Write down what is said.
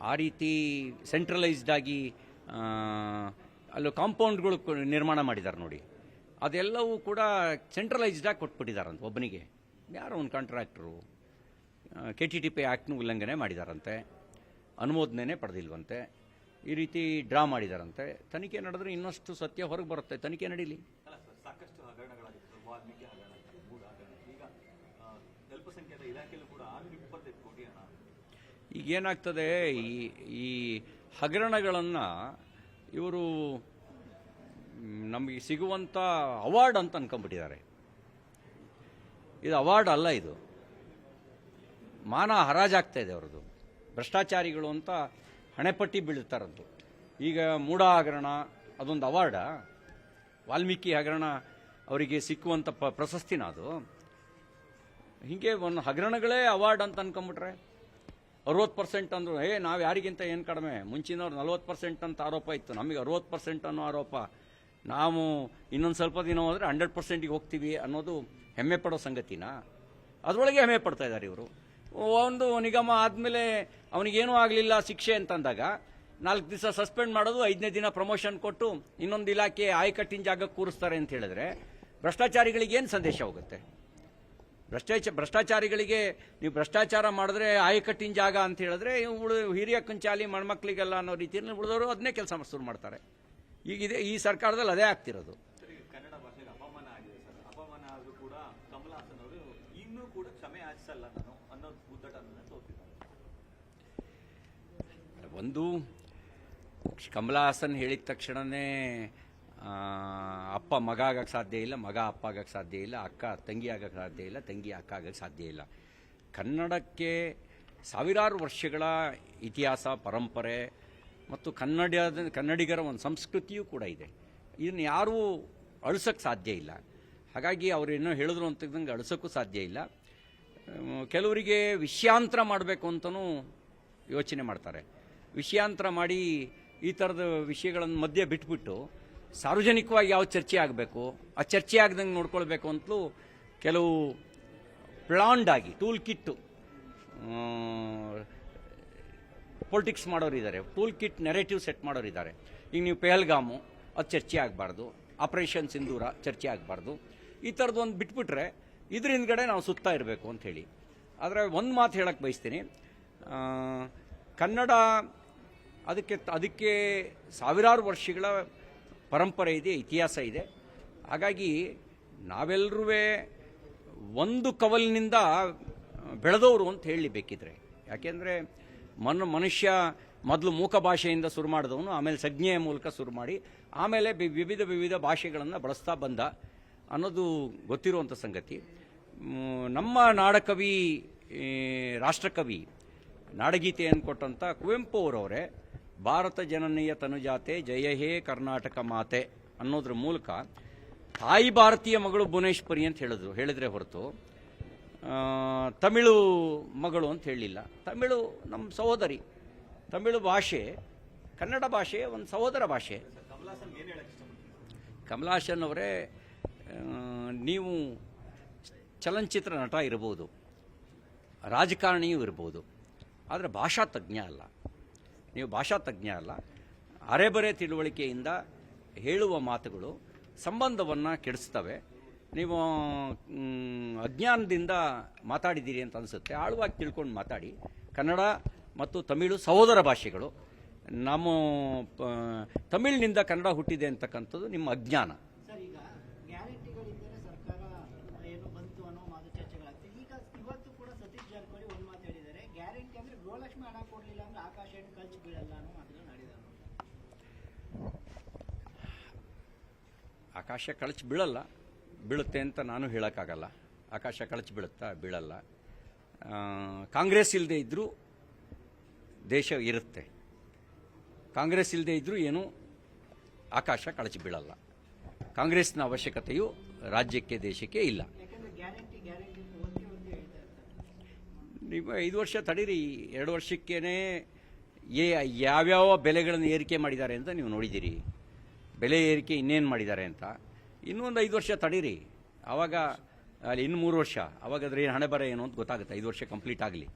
ಆ ರೀತಿ ಸೆಂಟ್ರಲೈಸ್ಡ್ ಆಗಿ ಅಲ್ಲೂ ಕಾಂಪೌಂಡ್ಗಳು ನಿರ್ಮಾಣ ಮಾಡಿದ್ದಾರೆ ನೋಡಿ, ಅದೆಲ್ಲವೂ ಕೂಡ ಸೆಂಟ್ರಲೈಸ್ಡಾಗಿ ಕೊಟ್ಬಿಟ್ಟಿದ್ದಾರಂತೆ ಒಬ್ಬನಿಗೆ. ಯಾರೋ ಒಂದು ಕಾಂಟ್ರಾಕ್ಟ್ರು KTTP ಆ್ಯಕ್ಟ್ನ ಉಲ್ಲಂಘನೆ ಮಾಡಿದಾರಂತೆ, ಅನುಮೋದನೆ ಪಡೆದಿಲ್ವಂತೆ, ಈ ರೀತಿ ಡ್ರಾ ಮಾಡಿದಾರಂತೆ. ತನಿಖೆ ನಡೆದ್ರೆ ಇನ್ನಷ್ಟು ಸತ್ಯ ಹೊರಗೆ ಬರುತ್ತೆ. ತನಿಖೆ ನಡೀಲಿ. ಸಾಕಷ್ಟು ಹಗರಣಗಳಾಗಿತ್ತು, ವಾಲ್ಮೀಕಿ ಹಗರಣ ಆಗಿತ್ತು, ಮೂಡ ಹಗರಣ, ಈಗ ಅಲ್ಪಸಂಖ್ಯಾತ ಇಲಾಖೆಯಲ್ಲೂ ಕೂಡ 625 ಕೋಟಿ ಹಣ. ಈಗೇನಾಗ್ತದೆ, ಈ ಹಗರಣಗಳನ್ನು ಇವರು ನಮಗೆ ಸಿಗುವಂಥ ಅವಾರ್ಡ್ ಅಂತ ಅನ್ಕೊಂಡ್ಬಿಟ್ಟಿದ್ದಾರೆ. ಇದು ಅವಾರ್ಡ್ ಅಲ್ಲ, ಇದು ಮಾನ ಹರಾಜಾಗ್ತಾ ಇದೆ ಅವರದು. ಭ್ರಷ್ಟಾಚಾರಿಗಳು ಅಂತ ಹಣೆಪಟ್ಟಿ ಬೀಳ್ತಾರದ್ದು. ಈಗ ಮೂಡ ಹಗರಣ ಅದೊಂದು ಅವಾರ್ಡ? ವಾಲ್ಮೀಕಿ ಹಗರಣ ಅವರಿಗೆ ಸಿಕ್ಕುವಂಥ ಪ್ರಶಸ್ತಿನ ಅದು? ಹೀಗೆ ಒಂದು ಹಗರಣಗಳೇ ಅವಾರ್ಡ್ ಅಂತ ಅನ್ಕೊಂಬಿಟ್ರೆ 60% ಅಂದರು. ನಾವು ಯಾರಿಗಿಂತ ಏನು ಕಡಿಮೆ, ಮುಂಚಿನವ್ರು 40% ಅಂತ ಆರೋಪ ಇತ್ತು, ನಮಗೆ 60% ಅನ್ನೋ ಆರೋಪ. ನಾವು ಇನ್ನೊಂದು ಸ್ವಲ್ಪ ದಿನ ಹೋದರೆ 100%ಗೆ ಹೋಗ್ತೀವಿ ಅನ್ನೋದು ಹೆಮ್ಮೆ ಪಡೋ ಸಂಗತಿನ? ಅದರೊಳಗೆ ಹೆಮ್ಮೆ ಪಡ್ತಾ ಇದ್ದಾರೆ ಇವರು. ಒಂದು ನಿಗಮ ಆದಮೇಲೆ ಅವನಿಗೇನೂ ಆಗಲಿಲ್ಲ ಶಿಕ್ಷೆ ಅಂತಂದಾಗ 4 ದಿವಸ ಸಸ್ಪೆಂಡ್ ಮಾಡೋದು, 5ನೇ ದಿನ ಪ್ರಮೋಷನ್ ಕೊಟ್ಟು ಇನ್ನೊಂದು ಇಲಾಖೆ ಆಯಕಟ್ಟಿನ ಜಾಗಕ್ಕೆ ಕೂರಿಸ್ತಾರೆ ಅಂತ ಹೇಳಿದ್ರೆ ಭ್ರಷ್ಟಾಚಾರಿಗಳಿಗೆ ಏನು ಸಂದೇಶ ಹೋಗುತ್ತೆ? ಭ್ರಷ್ಟಾಚಾರಿಗಳಿಗೆ ನೀವು ಭ್ರಷ್ಟಾಚಾರ ಮಾಡಿದ್ರೆ ಆಯಕಟ್ಟಿನ ಜಾಗ ಅಂತ ಹೇಳಿದ್ರೆ ಹಿರಿಯ ಕಂಚಾಲಿ ಮಣ್ಮಕ್ಳಿಗೆಲ್ಲ ಅನ್ನೋ ರೀತಿಯಲ್ಲಿ ಉಳಿದವರು ಅದನ್ನೇ ಕೆಲಸ ಶುರು ಮಾಡ್ತಾರೆ. ಈಗಿದೆ ಈ ಸರ್ಕಾರದಲ್ಲಿ ಅದೇ ಆಗ್ತಿರೋದು. ಕನ್ನಡ ಭಾಷೆಗೆ ಅಪಮಾನ ಆಗಿದೆ ಸರ್. ಅಪಮಾನ ಆದರೂ ಕೂಡ ಕಮಲ ಹಾಸನ್ ಅವರು ಇನ್ನೂ ಕೂಡ ಕ್ಷಮೆ ಯಾಚಿಸಲ್ಲ ನಾನು ಅನ್ನೋ ಉದ್ದಟನ್ನು ತೋರಿಸಿದ್ದಾರೆ. ಒಂದು ಕಮಲ ಹಾಸನ್ ಹೇಳಿದ ತಕ್ಷಣವೇ ಅಪ್ಪ ಮಗ ಆಗಕ್ಕೆ ಸಾಧ್ಯ ಇಲ್ಲ, ಮಗ ಅಪ್ಪ ಆಗಕ್ಕೆ ಸಾಧ್ಯ ಇಲ್ಲ, ಅಕ್ಕ ತಂಗಿ ಆಗಕ್ಕೆ ಸಾಧ್ಯ ಇಲ್ಲ, ತಂಗಿ ಅಕ್ಕ ಆಗಕ್ಕೆ ಸಾಧ್ಯ ಇಲ್ಲ. ಕನ್ನಡಕ್ಕೆ ಸಾವಿರಾರು ವರ್ಷಗಳ ಇತಿಹಾಸ, ಪರಂಪರೆ ಮತ್ತು ಕನ್ನಡಿಗರ ಒಂದು ಸಂಸ್ಕೃತಿಯೂ ಕೂಡ ಇದೆ. ಇದನ್ನು ಯಾರೂ ಅಳಿಸೋಕ್ಕೆ ಸಾಧ್ಯ ಇಲ್ಲ. ಹಾಗಾಗಿ ಅವರು ಏನೋ ಹೇಳಿದ್ರು ಅಂತಂದಂಗೆ ಅಳಿಸೋಕ್ಕೂ ಸಾಧ್ಯ ಇಲ್ಲ. ಕೆಲವರಿಗೆ ವಿಷಯಾಂತರ ಮಾಡಬೇಕು ಅಂತಲೂ ಯೋಚನೆ ಮಾಡ್ತಾರೆ. ವಿಷಯಾಂತರ ಮಾಡಿ ಈ ಥರದ ವಿಷಯಗಳನ್ನು ಮಧ್ಯೆ ಬಿಟ್ಬಿಟ್ಟು ಸಾರ್ವಜನಿಕವಾಗಿ ಯಾವ ಚರ್ಚೆ ಆಗಬೇಕು ಆ ಚರ್ಚೆ ಆಗದಂಗೆ ನೋಡ್ಕೊಳ್ಬೇಕು ಅಂತಲೂ ಕೆಲವು ಪ್ಲಾನ್ಡ್ ಆಗಿ ಟೂಲ್ ಕಿಟ್ಟು ಪೊಲಿಟಿಕ್ಸ್ ಮಾಡೋರಿದ್ದಾರೆ, ಟೂಲ್ ಕಿಟ್ ನೆರೇಟಿವ್ ಸೆಟ್ ಮಾಡೋರಿದ್ದಾರೆ. ಈಗ ನೀವು ಪೆಹಲ್ಗಾಮು ಅದು ಚರ್ಚೆ ಆಗಬಾರ್ದು, ಆಪರೇಷನ್ ಸಿಂಧೂರ ಚರ್ಚೆ ಆಗಬಾರ್ದು, ಈ ಥರದ್ದು ಒಂದು ಬಿಟ್ಬಿಟ್ರೆ ಇದ್ರ ಹಿಂದ್ಗಡೆ ನಾವು ಸುತ್ತಾ ಇರಬೇಕು ಅಂಥೇಳಿ. ಆದರೆ ಒಂದು ಮಾತು ಹೇಳಕ್ಕೆ ಬಯಸ್ತೀನಿ, ಕನ್ನಡ ಅದಕ್ಕೆ ಸಾವಿರಾರು ವರ್ಷಗಳ ಪರಂಪರೆ ಇದೆ, ಇತಿಹಾಸ ಇದೆ. ಹಾಗಾಗಿ ನಾವೆಲ್ಲರೂ ಒಂದು ಕವಲಿನಿಂದ ಬೆಳೆದವರು ಅಂತ ಹೇಳಿ ಬೇಕಿದ್ರೆ. ಯಾಕೆಂದರೆ ಮನುಷ್ಯ ಮೊದಲು ಮೂಕ ಭಾಷೆಯಿಂದ ಶುರು ಮಾಡಿದವನು, ಆಮೇಲೆ ಸಂಜ್ಞೆಯ ಮೂಲಕ ಶುರು ಮಾಡಿ ಆಮೇಲೆ ವಿವಿಧ ಭಾಷೆಗಳನ್ನು ಬಳಸ್ತಾ ಬಂದ ಅನ್ನೋದು ಗೊತ್ತಿರುವಂಥ ಸಂಗತಿ. ನಮ್ಮ ನಾಡಕವಿ, ರಾಷ್ಟ್ರಕವಿ, ನಾಡಗೀತೆಯನ್ನು ಕೊಟ್ಟಂಥ ಕುವೆಂಪು ಅವರವರೇ ಭಾರತ ಜನನೀಯ ತನುಜಾತೆ ಜಯ ಹೇ ಕರ್ನಾಟಕ ಮಾತೆ ಅನ್ನೋದ್ರ ಮೂಲಕ ತಾಯಿ ಭಾರತೀಯ ಮಗಳು ಭುವನೇಶ್ವರಿ ಅಂತ ಹೇಳಿದ್ರೆ ಹೊರತು ತಮಿಳು ಮಗಳು ಅಂತ ಹೇಳಲಿಲ್ಲ. ತಮಿಳು ನಮ್ಮ ಸಹೋದರಿ, ತಮಿಳು ಭಾಷೆ ಕನ್ನಡ ಭಾಷೆ ಒಂದು ಸಹೋದರ ಭಾಷೆ. ಕಮಲಾಸನ್ ಅವರೇ, ನೀವು ಚಲನಚಿತ್ರ ನಟ ಇರ್ಬೋದು, ರಾಜಕಾರಣಿಯೂ ಇರ್ಬೋದು, ಆದರೆ ಭಾಷಾ ತಜ್ಞ ಅಲ್ಲ. ನೀವು ಭಾಷಾ ತಜ್ಞ ಅಲ್ಲ. ಅರೆಬರೆ ತಿಳುವಳಿಕೆಯಿಂದ ಹೇಳುವ ಮಾತುಗಳು ಸಂಬಂಧವನ್ನು ಕೆಡಿಸ್ತವೆ. ನೀವು ಅಜ್ಞಾನದಿಂದ ಮಾತಾಡಿದ್ದೀರಿ ಅಂತ ಅನಿಸುತ್ತೆ. ಆಳವಾಗಿ ತಿಳ್ಕೊಂಡು ಮಾತಾಡಿ. ಕನ್ನಡ ಮತ್ತು ತಮಿಳು ಸಹೋದರ ಭಾಷೆಗಳು. ನಮ್ಮ ತಮಿಳಿನಿಂದ ಕನ್ನಡ ಹುಟ್ಟಿದೆ ಅಂತಕ್ಕಂಥದ್ದು ನಿಮ್ಮ ಅಜ್ಞಾನ. ಆಕಾಶ ಕಳಚಿ ಬೀಳಲ್ಲ, ಬೀಳುತ್ತೆ ಅಂತ ನಾನು ಹೇಳೋಕ್ಕಾಗಲ್ಲ. ಆಕಾಶ ಕಳಚಿ ಬೀಳುತ್ತಾ? ಬೀಳಲ್ಲ. ಕಾಂಗ್ರೆಸ್ ಇಲ್ಲದೆ ಇದ್ದರೂ ದೇಶ ಇರುತ್ತೆ, ಕಾಂಗ್ರೆಸ್ ಇಲ್ಲದೆ ಇದ್ದರೂ ಏನು ಆಕಾಶ ಕಳಚಿ ಬೀಳಲ್ಲ. ಕಾಂಗ್ರೆಸ್ನ ಅವಶ್ಯಕತೆಯು ರಾಜ್ಯಕ್ಕೆ, ದೇಶಕ್ಕೆ ಇಲ್ಲ. ನೀವು 5 ವರ್ಷ ತಡೀರಿ. 2 ವರ್ಷಕ್ಕೇ ಯಾವ್ಯಾವ ಬೆಲೆಗಳನ್ನು ಏರಿಕೆ ಮಾಡಿದ್ದಾರೆ ಅಂತ ನೀವು ನೋಡಿದ್ದೀರಿ. ಬೆಲೆ ಏರಿಕೆ ಇನ್ನೇನು ಮಾಡಿದ್ದಾರೆ ಅಂತ. ಇನ್ನೊಂದು 5 ವರ್ಷ ತಡೀರಿ, ಆವಾಗ ಅಲ್ಲಿ ಇನ್ನು 3 ವರ್ಷ, ಆವಾಗ ಅದ್ರ ಏನು ಹಣೆ ಬರ ಏನು ಅಂತ ಗೊತ್ತಾಗುತ್ತೆ. 5 ವರ್ಷ ಕಂಪ್ಲೀಟ್ ಆಗಲಿ.